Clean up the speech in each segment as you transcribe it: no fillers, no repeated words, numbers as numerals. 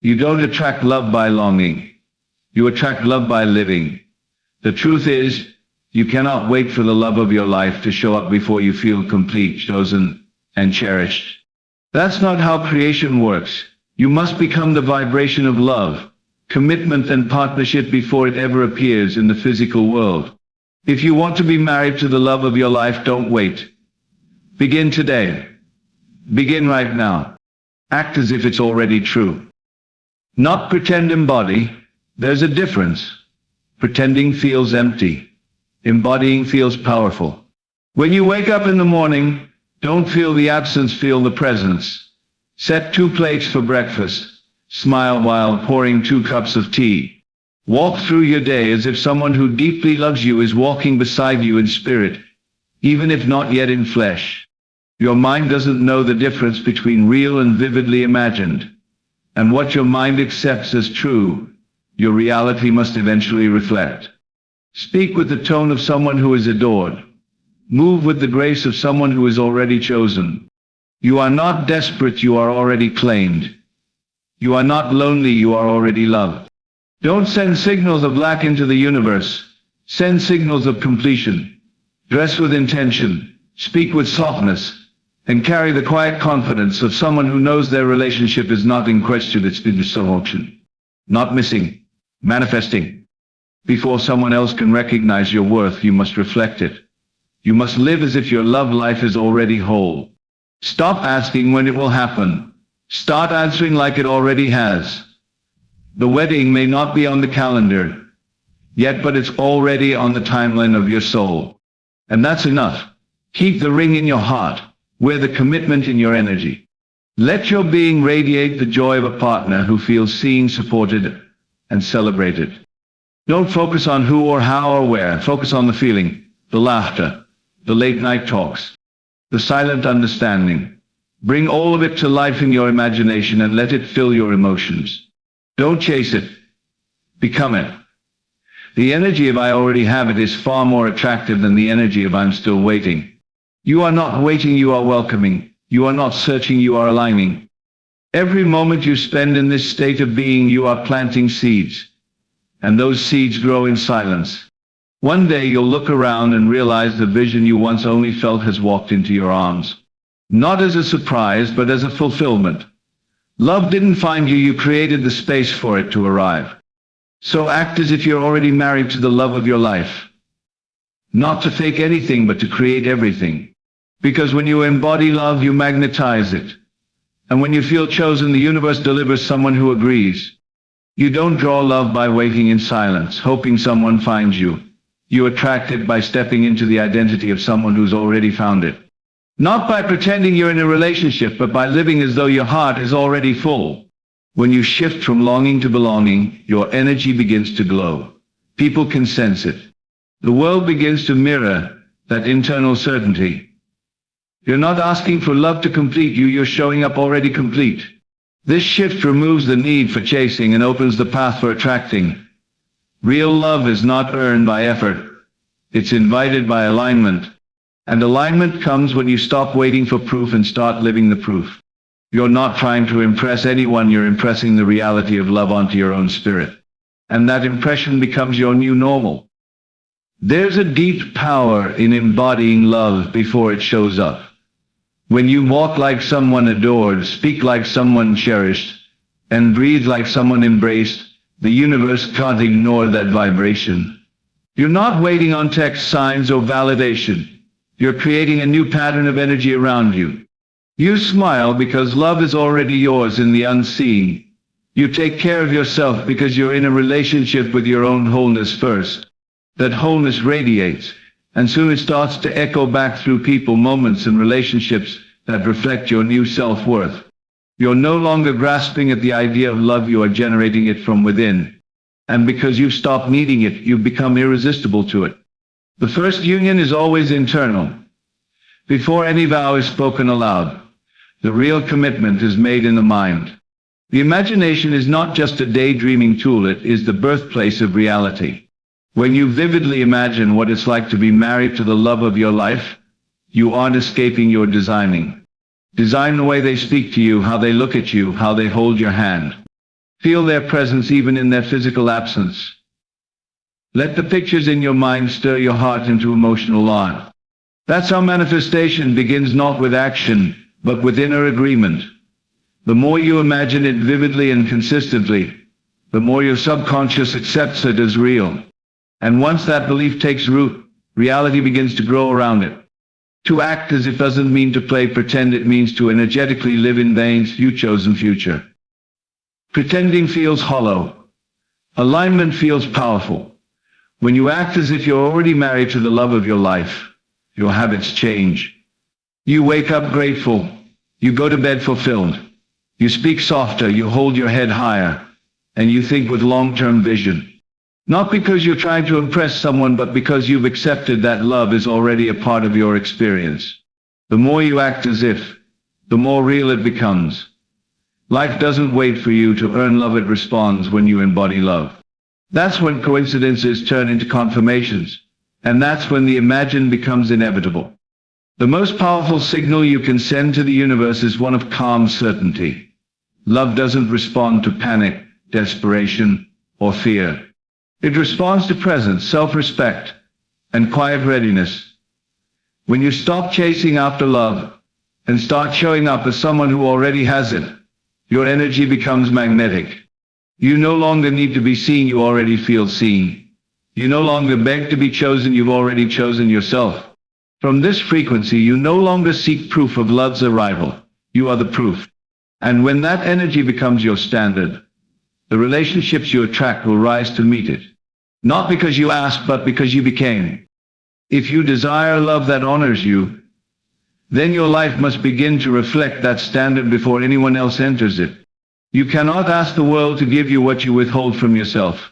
You don't attract love by longing. You attract love by living. The truth is, you cannot wait for the love of your life to show up before you feel complete, chosen, and cherished. That's not how creation works. You must become the vibration of love, commitment and partnership before it ever appears in the physical world. If you want to be married to the love of your life, don't wait. Begin today. Begin right now. Act as if it's already true. Not pretend, embody. There's a difference. Pretending feels empty. Embodying feels powerful. When you wake up in the morning, don't feel the absence, feel the presence. Set 2 plates for breakfast. Smile while pouring 2 cups of tea. Walk through your day as if someone who deeply loves you is walking beside you in spirit, even if not yet in flesh. Your mind doesn't know the difference between real and vividly imagined. And what your mind accepts as true, your reality must eventually reflect. Speak with the tone of someone who is adored. Move with the grace of someone who is already chosen. You are not desperate, you are already claimed. You are not lonely, you are already loved. Don't send signals of lack into the universe. Send signals of completion. Dress with intention. Speak with softness. And carry the quiet confidence of someone who knows their relationship is not in question, it's been solution. Not missing. Manifesting. Before someone else can recognize your worth, you must reflect it. You must live as if your love life is already whole. Stop asking when it will happen. Start answering like it already has. The wedding may not be on the calendar yet, but it's already on the timeline of your soul. And that's enough. Keep the ring in your heart. Wear the commitment in your energy. Let your being radiate the joy of a partner who feels seen, supported, and celebrated. Don't focus on who or how or where. Focus on the feeling, the laughter, the late night talks, the silent understanding. Bring all of it to life in your imagination and let it fill your emotions. Don't chase it. Become it. The energy of I already have it is far more attractive than the energy of I'm still waiting. You are not waiting, you are welcoming. You are not searching, you are aligning. Every moment you spend in this state of being, you are planting seeds. And those seeds grow in silence. One day you'll look around and realize the vision you once only felt has walked into your arms. Not as a surprise, but as a fulfillment. Love didn't find you, you created the space for it to arrive. So act as if you're already married to the love of your life. Not to fake anything, but to create everything. Because when you embody love, you magnetize it. And when you feel chosen, the universe delivers someone who agrees. You don't draw love by waiting in silence, hoping someone finds you. You attract it by stepping into the identity of someone who's already found it. Not by pretending you're in a relationship, but by living as though your heart is already full. When you shift from longing to belonging, your energy begins to glow. People can sense it. The world begins to mirror that internal certainty. You're not asking for love to complete you, you're showing up already complete. This shift removes the need for chasing and opens the path for attracting. Real love is not earned by effort. It's invited by alignment. And alignment comes when you stop waiting for proof and start living the proof. You're not trying to impress anyone, you're impressing the reality of love onto your own spirit. And that impression becomes your new normal. There's a deep power in embodying love before it shows up. When you walk like someone adored, speak like someone cherished, and breathe like someone embraced, the universe can't ignore that vibration. You're not waiting on text, signs, or validation. You're creating a new pattern of energy around you. You smile because love is already yours in the unseen. You take care of yourself because you're in a relationship with your own wholeness first. That wholeness radiates, and soon it starts to echo back through people, moments, and relationships that reflect your new self-worth. You're no longer grasping at the idea of love, you are generating it from within. And because you've stopped needing it, you've become irresistible to it. The first union is always internal. Before any vow is spoken aloud, the real commitment is made in the mind. The imagination is not just a daydreaming tool, it is the birthplace of reality. When you vividly imagine what it's like to be married to the love of your life, you aren't escaping, you're designing. Design the way they speak to you, how they look at you, how they hold your hand. Feel their presence even in their physical absence. Let the pictures in your mind stir your heart into emotional art. That's how manifestation begins, not with action, but with inner agreement. The more you imagine it vividly and consistently, the more your subconscious accepts it as real. And once that belief takes root, reality begins to grow around it. To act as if doesn't mean to play pretend, it means to energetically live in Dane's you chosen future. Pretending feels hollow. Alignment feels powerful. When you act as if you're already married to the love of your life, your habits change. You wake up grateful. You go to bed fulfilled. You speak softer, you hold your head higher, and you think with long-term vision. Not because you're trying to impress someone, but because you've accepted that love is already a part of your experience. The more you act as if, the more real it becomes. Life doesn't wait for you to earn love, it responds when you embody love. That's when coincidences turn into confirmations, and that's when the imagined becomes inevitable. The most powerful signal you can send to the universe is one of calm certainty. Love doesn't respond to panic, desperation, or fear. It responds to presence, self-respect, and quiet readiness. When you stop chasing after love and start showing up as someone who already has it, your energy becomes magnetic. You no longer need to be seen, you already feel seen. You no longer beg to be chosen, you've already chosen yourself. From this frequency, you no longer seek proof of love's arrival. You are the proof. And when that energy becomes your standard, the relationships you attract will rise to meet it. Not because you asked, but because you became. If you desire love that honors you, then your life must begin to reflect that standard before anyone else enters it. You cannot ask the world to give you what you withhold from yourself.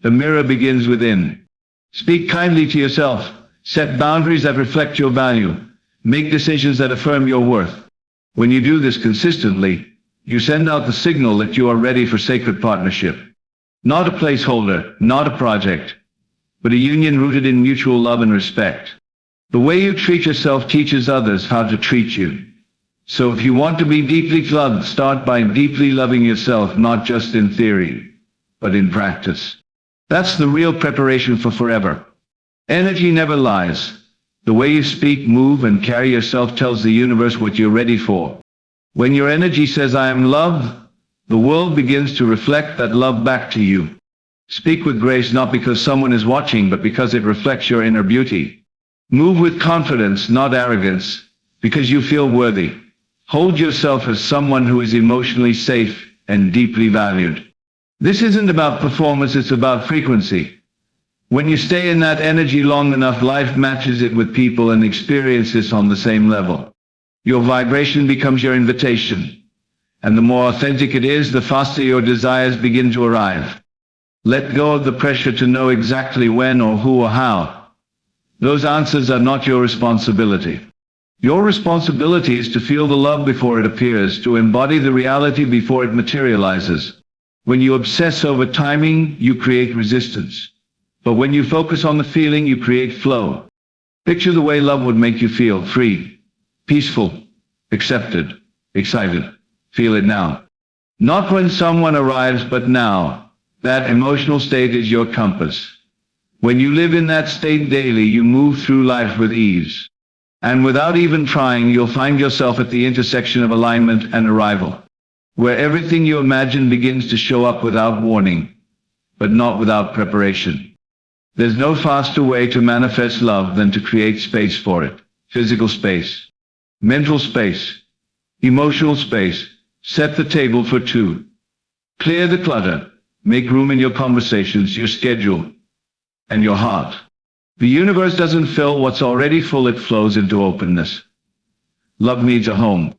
The mirror begins within. Speak kindly to yourself. Set boundaries that reflect your value. Make decisions that affirm your worth. When you do this consistently, you send out the signal that you are ready for sacred partnership. Not a placeholder, not a project, but a union rooted in mutual love and respect. The way you treat yourself teaches others how to treat you. So if you want to be deeply loved, start by deeply loving yourself, not just in theory, but in practice. That's the real preparation for forever. Energy never lies. The way you speak, move, and carry yourself tells the universe what you're ready for. When your energy says, I am loved, the world begins to reflect that love back to you. Speak with grace, not because someone is watching, but because it reflects your inner beauty. Move with confidence, not arrogance, because you feel worthy. Hold yourself as someone who is emotionally safe and deeply valued. This isn't about performance, it's about frequency. When you stay in that energy long enough, life matches it with people and experiences on the same level. Your vibration becomes your invitation. And the more authentic it is, the faster your desires begin to arrive. Let go of the pressure to know exactly when or who or how. Those answers are not your responsibility. Your responsibility is to feel the love before it appears, to embody the reality before it materializes. When you obsess over timing, you create resistance. But when you focus on the feeling, you create flow. Picture the way love would make you feel: free, peaceful, accepted, excited. Feel it now. Not when someone arrives, but now. That emotional state is your compass. When you live in that state daily, you move through life with ease. And without even trying, you'll find yourself at the intersection of alignment and arrival, where everything you imagine begins to show up without warning, but not without preparation. There's no faster way to manifest love than to create space for it. Physical space, mental space, emotional space. Set the table for two. Clear the clutter. Make room in your conversations, your schedule, and your heart. The universe doesn't fill what's already full, it flows into openness. Love needs a home.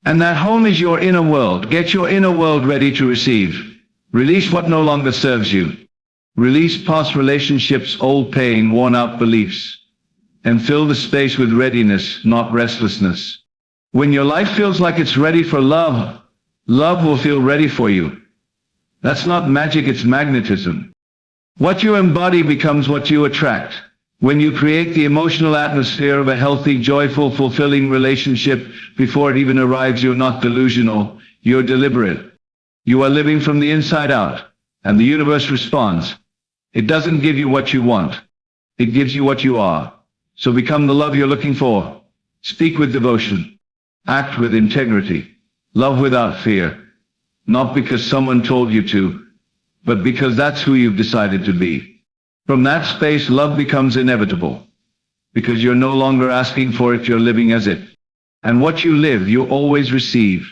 And that home is your inner world. Get your inner world ready to receive. Release what no longer serves you. Release past relationships, old pain, worn-out beliefs. And fill the space with readiness, not restlessness. When your life feels like it's ready for love, love will feel ready for you. That's not magic, it's magnetism. What you embody becomes what you attract. When you create the emotional atmosphere of a healthy, joyful, fulfilling relationship before it even arrives, you're not delusional, you're deliberate. You are living from the inside out, and the universe responds. It doesn't give you what you want. It gives you what you are. So become the love you're looking for. Speak with devotion. Act with integrity. Love without fear. Not because someone told you to, but because that's who you've decided to be. From that space, love becomes inevitable. Because you're no longer asking for it, you're living as it. And what you live, you always receive.